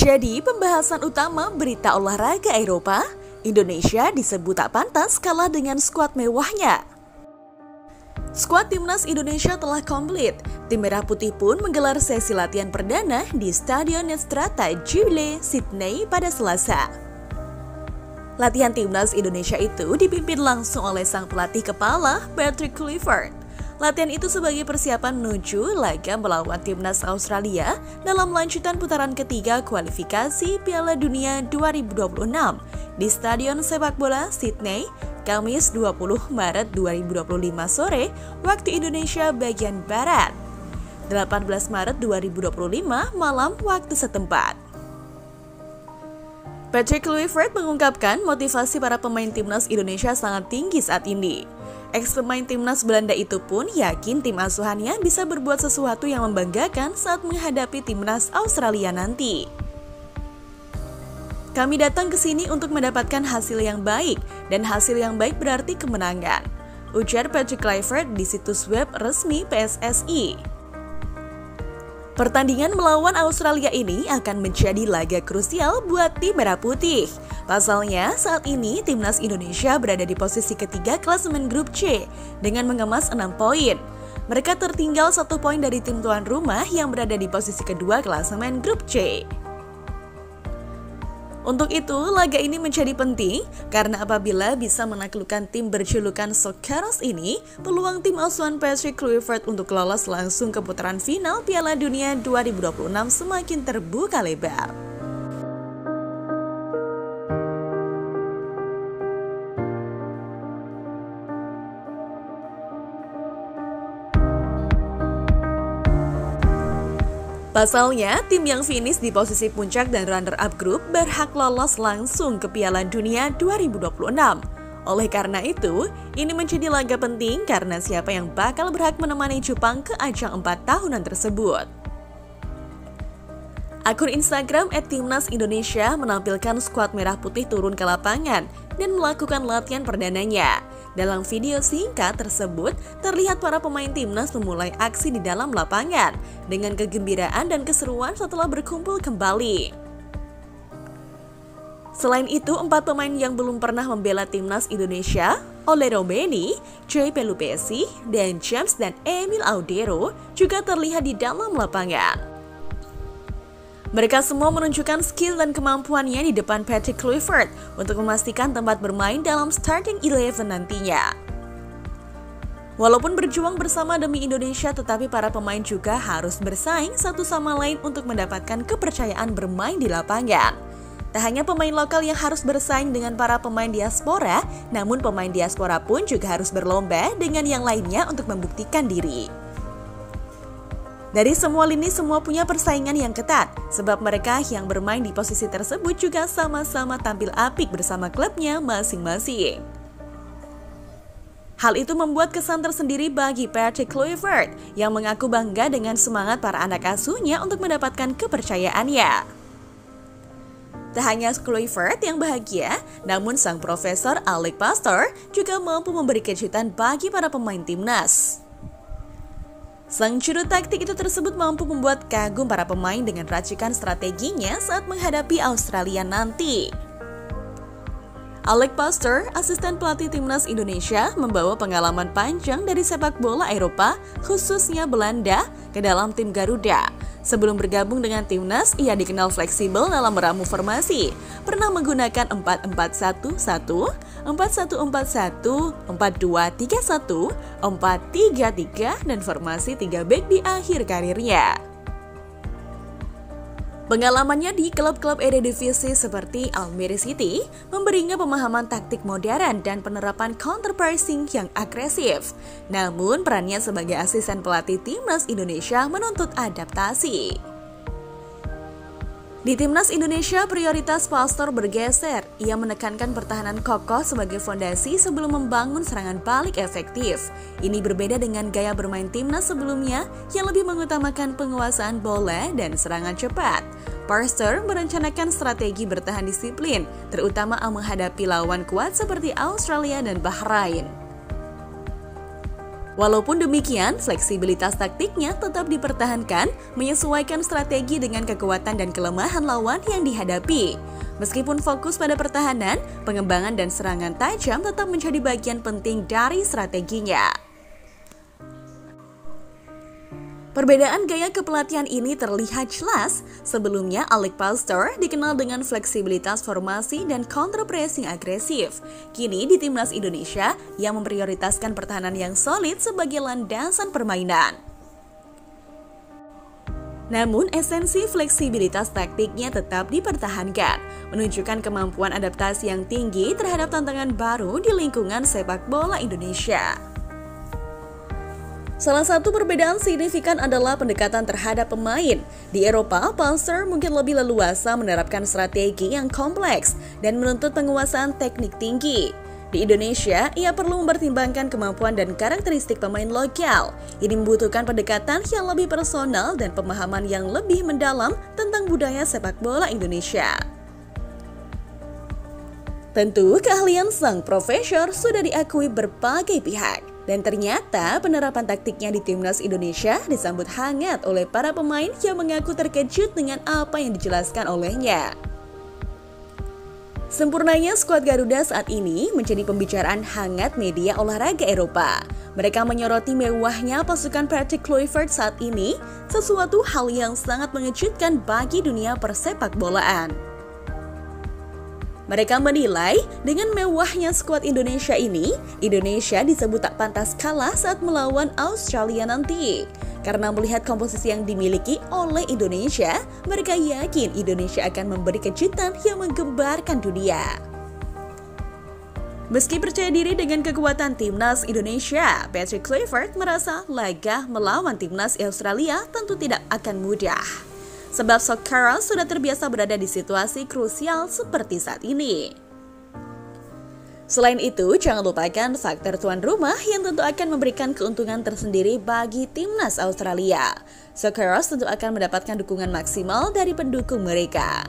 Jadi pembahasan utama berita olahraga Eropa, Indonesia disebut tak pantas kalah dengan skuad mewahnya. Skuad timnas Indonesia telah komplit. Tim Merah Putih pun menggelar sesi latihan perdana di Stadion Netstrata Jubilee, Sydney pada Selasa. Latihan timnas Indonesia itu dipimpin langsung oleh sang pelatih kepala Patrick Kluivert. Latihan itu sebagai persiapan menuju laga melawan timnas Australia dalam lanjutan putaran ketiga kualifikasi Piala Dunia 2026 di Stadion Sepak Bola Sydney, Kamis 20 Maret 2025 sore waktu Indonesia bagian Barat, 18 Maret 2025 malam waktu setempat. Patrick Kluivert mengungkapkan motivasi para pemain timnas Indonesia sangat tinggi saat ini. Ex-pemain timnas Belanda itu pun yakin tim asuhannya bisa berbuat sesuatu yang membanggakan saat menghadapi timnas Australia nanti. Kami datang ke sini untuk mendapatkan hasil yang baik, dan hasil yang baik berarti kemenangan, ujar Patrick Kluivert di situs web resmi PSSI. Pertandingan melawan Australia ini akan menjadi laga krusial buat tim Merah Putih. Pasalnya, saat ini timnas Indonesia berada di posisi ketiga klasemen grup C dengan mengemas 6 poin. Mereka tertinggal 1 poin dari tim tuan rumah yang berada di posisi kedua klasemen grup C. Untuk itu, laga ini menjadi penting karena apabila bisa menaklukkan tim berjulukan Socceroos ini, peluang tim asuhan Patrick Kluivert untuk lolos langsung ke putaran final Piala Dunia 2026 semakin terbuka lebar. Pasalnya, tim yang finish di posisi puncak dan runner-up grup berhak lolos langsung ke Piala Dunia 2026. Oleh karena itu, ini menjadi laga penting karena siapa yang bakal berhak menemani Jepang ke ajang 4 tahunan tersebut. Akun Instagram @timnasindonesia menampilkan skuad Merah Putih turun ke lapangan dan melakukan latihan perdananya. Dalam video singkat tersebut, terlihat para pemain timnas memulai aksi di dalam lapangan dengan kegembiraan dan keseruan setelah berkumpul kembali. Selain itu, 4 pemain yang belum pernah membela timnas Indonesia, Ole Robeni, Joy Pelupesi, Dan James dan Emil Audero juga terlihat di dalam lapangan. Mereka semua menunjukkan skill dan kemampuannya di depan Patrick Kluivert untuk memastikan tempat bermain dalam starting 11 nantinya. Walaupun berjuang bersama demi Indonesia, tetapi para pemain juga harus bersaing satu sama lain untuk mendapatkan kepercayaan bermain di lapangan. Tak hanya pemain lokal yang harus bersaing dengan para pemain diaspora, namun pemain diaspora pun juga harus berlomba dengan yang lainnya untuk membuktikan diri. Dari semua lini semua punya persaingan yang ketat, sebab mereka yang bermain di posisi tersebut juga sama-sama tampil apik bersama klubnya masing-masing. Hal itu membuat kesan tersendiri bagi Patrick Kluivert yang mengaku bangga dengan semangat para anak asuhnya untuk mendapatkan kepercayaannya. Tak hanya Kluivert yang bahagia, namun sang profesor Alec Pastor juga mampu memberi kejutan bagi para pemain timnas. Sang juru taktik itu tersebut mampu membuat kagum para pemain dengan racikan strateginya saat menghadapi Australia nanti. Alec Pastor, asisten pelatih timnas Indonesia, membawa pengalaman panjang dari sepak bola Eropa, khususnya Belanda, ke dalam tim Garuda. Sebelum bergabung dengan timnas, ia dikenal fleksibel dalam meramu formasi. Pernah menggunakan 4-4-1-1, 4-1-4-1, 4-2-3-1, 4-3-3, dan formasi 3 back di akhir karirnya. Pengalamannya di klub-klub Eredivisie seperti Almere City memberinya pemahaman taktik modern dan penerapan counter pressing yang agresif. Namun perannya sebagai asisten pelatih timnas Indonesia menuntut adaptasi. Di timnas Indonesia, prioritas Pastor bergeser. Ia menekankan pertahanan kokoh sebagai fondasi sebelum membangun serangan balik efektif. Ini berbeda dengan gaya bermain timnas sebelumnya yang lebih mengutamakan penguasaan bola dan serangan cepat. Pastor merencanakan strategi bertahan disiplin, terutama menghadapi lawan kuat seperti Australia dan Bahrain. Walaupun demikian, fleksibilitas taktiknya tetap dipertahankan, menyesuaikan strategi dengan kekuatan dan kelemahan lawan yang dihadapi. Meskipun fokus pada pertahanan, pengembangan dan serangan tajam tetap menjadi bagian penting dari strateginya. Perbedaan gaya kepelatihan ini terlihat jelas. Sebelumnya, Alec Pastor dikenal dengan fleksibilitas formasi dan counter pressing agresif. Kini di timnas Indonesia, ia memprioritaskan pertahanan yang solid sebagai landasan permainan. Namun, esensi fleksibilitas taktiknya tetap dipertahankan, menunjukkan kemampuan adaptasi yang tinggi terhadap tantangan baru di lingkungan sepak bola Indonesia. Salah satu perbedaan signifikan adalah pendekatan terhadap pemain. Di Eropa, Pastor mungkin lebih leluasa menerapkan strategi yang kompleks dan menuntut penguasaan teknik tinggi. Di Indonesia, ia perlu mempertimbangkan kemampuan dan karakteristik pemain lokal. Ini membutuhkan pendekatan yang lebih personal dan pemahaman yang lebih mendalam tentang budaya sepak bola Indonesia. Tentu, keahlian sang profesor sudah diakui berbagai pihak. Dan ternyata penerapan taktiknya di timnas Indonesia disambut hangat oleh para pemain yang mengaku terkejut dengan apa yang dijelaskan olehnya. Sempurnanya skuad Garuda saat ini menjadi pembicaraan hangat media olahraga Eropa. Mereka menyoroti mewahnya pasukan Patrick Kluivert saat ini, sesuatu hal yang sangat mengejutkan bagi dunia persepak bolaan. Mereka menilai dengan mewahnya skuad Indonesia ini, Indonesia disebut tak pantas kalah saat melawan Australia nanti. Karena melihat komposisi yang dimiliki oleh Indonesia, mereka yakin Indonesia akan memberi kejutan yang menggembarkan dunia. Meski percaya diri dengan kekuatan timnas Indonesia, Patrick Kluivert merasa laga melawan timnas Australia tentu tidak akan mudah. Sebab Soccer sudah terbiasa berada di situasi krusial seperti saat ini. Selain itu, jangan lupakan faktor tuan rumah yang tentu akan memberikan keuntungan tersendiri bagi timnas Australia. Soccer tentu akan mendapatkan dukungan maksimal dari pendukung mereka.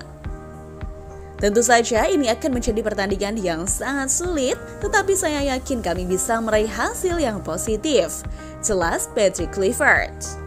Tentu saja ini akan menjadi pertandingan yang sangat sulit, tetapi saya yakin kami bisa meraih hasil yang positif. Jelas Patrick Kluivert.